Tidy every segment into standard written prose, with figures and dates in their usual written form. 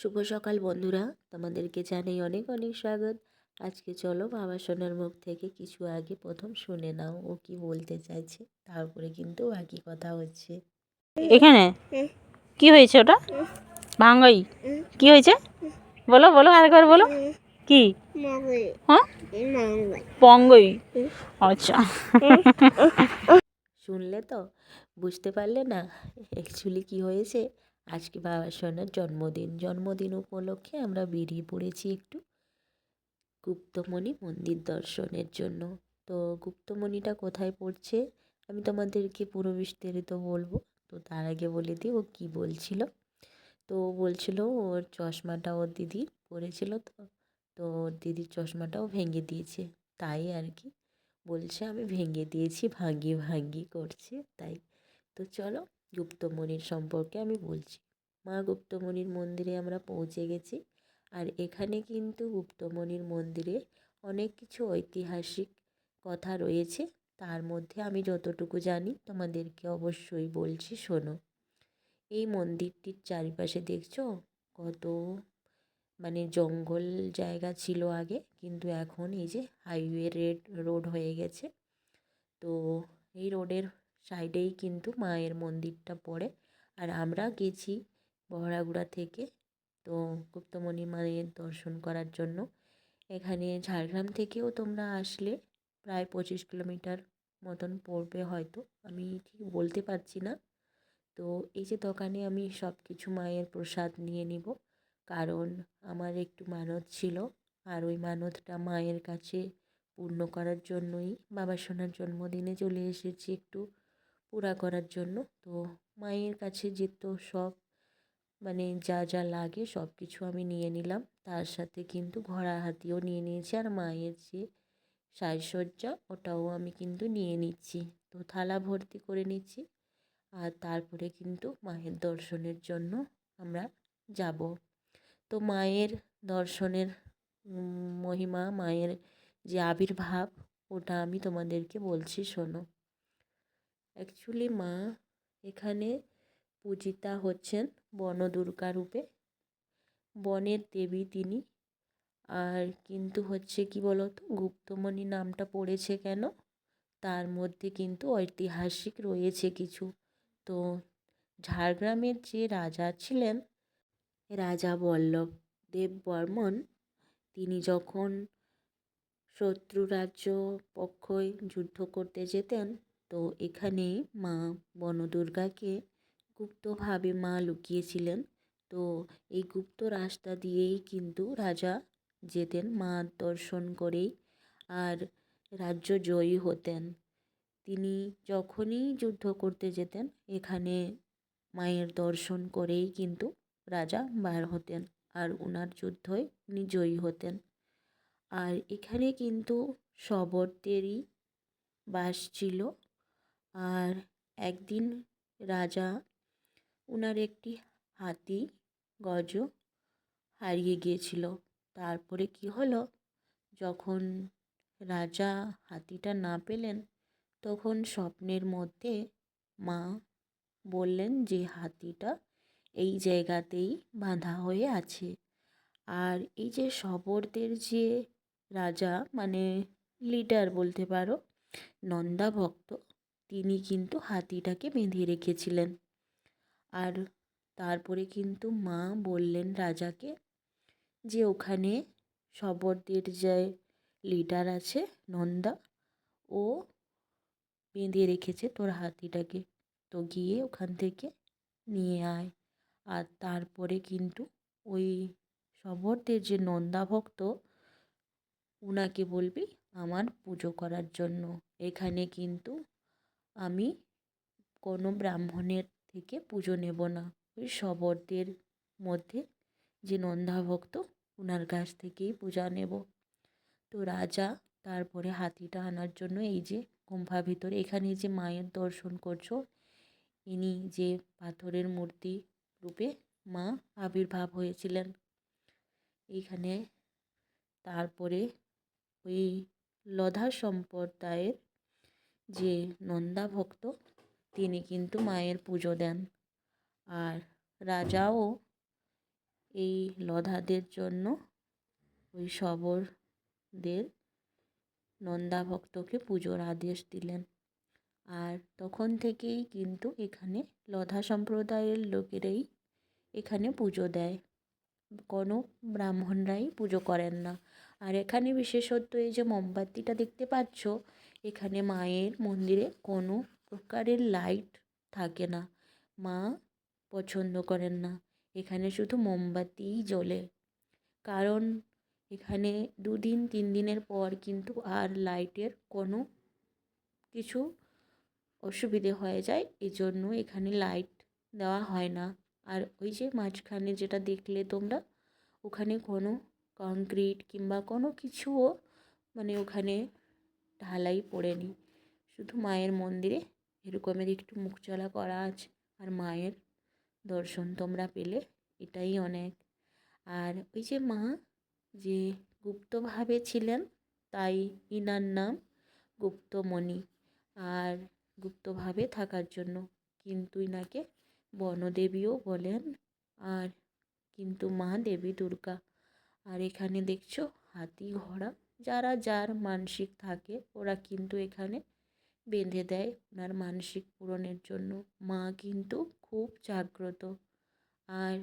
শুভ সকাল বন্ধুরা, তোমাদেরকে জানাই অনেক অনেক স্বাগত। আজকে চলো বাবা সোনার মুখ থেকে কিছু আগে প্রথম শুনে নাও ও কি বলতে চাইছে, তারপরে কিন্তু বাকি কথা হচ্ছে। এখানে কি হয়েছে? ওটা ভাঙ্গাই কি হয়েছে? বলো বলো, আরেকবার বলো। কি? হ্যাঁ, পঙ্গই। আচ্ছা, শুনলে তো? বুঝতে পারলে না? অ্যাকচুয়ালি কি হয়েছে, আজকে বাবা সোনার জন্মদিন উপলক্ষে আমরা বেরিয়ে পড়েছি একটু গুপ্তমণি মন্দির দর্শনের জন্য। তো গুপ্তমণিটা কোথায় পড়ছে আমি তোমাদেরকে পুরো বিস্তারিত বলবো। তো তার আগে বলে দিই ও কী বলছিল। তো ও বলছিল ওর চশমাটা ওর দিদি পরেছিল, তো ওর দিদির চশমাটাও ভেঙে দিয়েছে, তাই আর কি বলছে আমি ভেঙে দিয়েছি, ভাঙ্গি ভাঙ্গি করছে তাই। তো চলো গুপ্তমণির সম্পর্কে আমি বলছি। মা গুপ্তমণির মন্দিরে আমরা পৌঁছে গেছি। আর এখানে কিন্তু গুপ্তমণির মন্দিরে অনেক কিছু ঐতিহাসিক কথা রয়েছে, তার মধ্যে আমি যতটুকু জানি তোমাদেরকে অবশ্যই বলছি, শোনো। এই মন্দিরটির চারিপাশে দেখছো কত জঙ্গল জায়গা ছিল আগে, কিন্তু এখন এই যে হাইওয়ে রোড হয়ে গেছে। তো এই রোডের সাইডেই কিন্তু মায়ের মন্দিরটা পড়ে। আর আমরা গেছি বহরাগুড়া থেকে, তো গুপ্তমণি মায়ের দর্শন করার জন্য। এখানে ঝাড়গ্রাম থেকেও তোমরা আসলে প্রায় 25 কিলোমিটার মতন পড়বে হয়তো, আমি ঠিক বলতে পারছি না। তো এই যে দোকানে আমি সব কিছু মায়ের প্রসাদ নিয়ে নিব, কারণ আমার একটু মানত ছিল। আর ওই মানতটা মায়ের কাছে পূর্ণ করার জন্যই বাবা সোনার জন্মদিনে চলে এসেছি একটু পুরা করার জন্য। তো মায়ের কাছে যেত সব যা যা লাগে সব কিছু আমি নিয়ে নিলাম, তার সাথে কিন্তু ঘোড়া হাতিও নিয়ে নিয়েছি। আর মায়ের যে সাজসজ্জা ওটাও আমি কিন্তু নিয়ে নিচ্ছি, তো থালা ভর্তি করে নিচ্ছি। আর তারপরে কিন্তু মায়ের দর্শনের জন্য আমরা যাব। তো মায়ের দর্শনের মহিমা, মায়ের যে আবির্ভাব, ওটা আমি তোমাদেরকে বলছি, শোনো। অ্যাকচুয়ালি মা এখানে পূজিতা হচ্ছেন বনদুর্গা রূপে, বনের দেবী তিনি। আর কিন্তু হচ্ছে কি বলতো, গুপ্তমণি নামটা পড়েছে কেন, তার মধ্যে কিন্তু ঐতিহাসিক রয়েছে কিছু। তো ঝাড়গ্রামের যে রাজা ছিলেন, রাজা বল্লভ দেব বর্মন, তিনি যখন শত্রু রাজ্য পক্ষই যুদ্ধ করতে যেতেন, তো এখানে মা বনদুর্গাকে গুপ্তভাবে মা লুকিয়েছিলেন। তো এই গুপ্ত রাস্তা দিয়েই কিন্তু রাজা যেতেন মা দর্শন করেই, আর রাজ্য জয়ী হতেন। তিনি যখনই যুদ্ধ করতে যেতেন এখানে মায়ের দর্শন করেই কিন্তু রাজা বার হতেন, আর ওনার যুদ্ধই উনি জয়ী হতেন। আর এখানে কিন্তু শবরদেরই বাস ছিল। আর একদিন রাজা ওনার একটি হাতি গজ হারিয়ে গিয়েছিল। তারপরে কি হলো, যখন রাজা হাতিটা না পেলেন, তখন স্বপ্নের মধ্যে মা বললেন যে হাতিটা এই জায়গাতেই বাঁধা হয়ে আছে। আর এই যে শবরদের যে রাজা লিডার বলতে পারো, নন্দা ভক্ত, তিনি কিন্তু হাতিটাকে বেঁধে রেখেছিলেন। আর তারপরে কিন্তু মা বললেন রাজাকে যে ওখানে শবরদের যে লিডার আছে নন্দা, ও বেঁধে রেখেছে তোর হাতিটাকে, তো গিয়ে ওখান থেকে নিয়ে আয়। আর তারপরে কিন্তু ওই শবরদের যে নন্দা ভক্ত, উনাকে বলবি আমার পুজো করার জন্য। এখানে কিন্তু আমি কোনো ব্রাহ্মণের থেকে পুজো নেব না, ওই শবরদের মধ্যে যে নন্দা ভক্ত ওনার কাছ থেকেই পূজা নেব। তো রাজা তারপরে হাতিটা আনার জন্য এই যে গুম্ফা ভিতরে এখানে যে মায়ের দর্শন করছো, ইনি যে পাথরের মূর্তি রূপে মা আবির্ভাব হয়েছিলেন এইখানে। তারপরে ওই লধা সম্প্রদায়ের যে নন্দা ভক্ত, তিনি কিন্তু মায়ের পুজো দেন। আর রাজাও এই লধাদের জন্য ওই শবরদের নন্দাভক্তকে পুজোর আদেশ দিলেন। আর তখন থেকেই কিন্তু এখানে লধা সম্প্রদায়ের লোকেরাই এখানে পুজো দেয়, কোনো ব্রাহ্মণরাই পুজো করেন না। আর এখানে বিশেষত্ব এই যে মোমবাতিটা দেখতে পাচ্ছ, এখানে মায়ের মন্দিরে কোনো প্রকারের লাইট থাকে না, মা পছন্দ করেন না। এখানে শুধু মোমবাতিই জ্বলে, কারণ এখানে 2 দিন 3 দিনের পর কিন্তু আর লাইটের কোনো কিছু অসুবিধে হয়ে যায়, এজন্য এখানে লাইট দেওয়া হয় না। আর ওই যে মাঝখানে যেটা দেখলে তোমরা, ওখানে কোনো কংক্রিট কিংবা কোনো কিছুও মানে ওখানে ঢালাই পড়েনি, শুধু মায়ের মন্দিরে এরকমের একটু মুখ চলা করা আছে। আর মায়ের দর্শন তোমরা পেলে এটাই অনেক। আর ওই যে মা যে গুপ্তভাবে ছিলেন, তাই ইনার নাম গুপ্তমণি। আর গুপ্তভাবে থাকার জন্য কিন্তু ইনাকে বনদেবীও বলেন। আর কিন্তু মা দেবী দুর্গা। আর এখানে দেখছো হাতি ঘোড়া, যারা যার মানসিক থাকে ওরা কিন্তু এখানে বেঁধে দেয় ওনার মানসিক পূরণের জন্য। মা কিন্তু খুব জাগ্রত। আর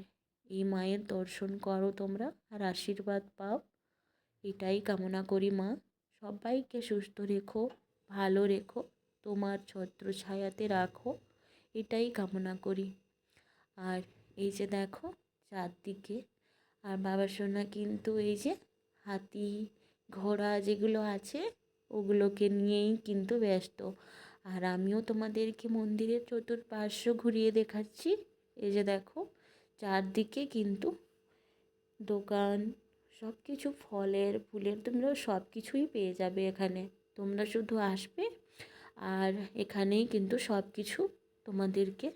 এই মায়ের দর্শন করো তোমরা আর আশীর্বাদ পাও, এটাই কামনা করি। মা সবাইকে সুস্থ রেখো, ভালো রেখো, তোমার ছত্রছায়াতে রাখো, এটাই কামনা করি। আর এই যে দেখো চারদিকে, আর বাবা সোনা কিন্তু এই যে হাতি ঘোড়া যেগুলো আছে ওগুলোকে নিয়েই কিন্তু ব্যস্ত। আর আমিও তোমাদেরকে মন্দিরের চতুর্পার্শ্ব ঘুরিয়ে দেখাচ্ছি। এই যে দেখো চারদিকে কিন্তু দোকান, সব কিছু ফলের ফুলের তোমরা সব কিছুই পেয়ে যাবে এখানে। তোমরা শুধু আসবে আর এখানেই কিন্তু সব কিছু তোমাদেরকে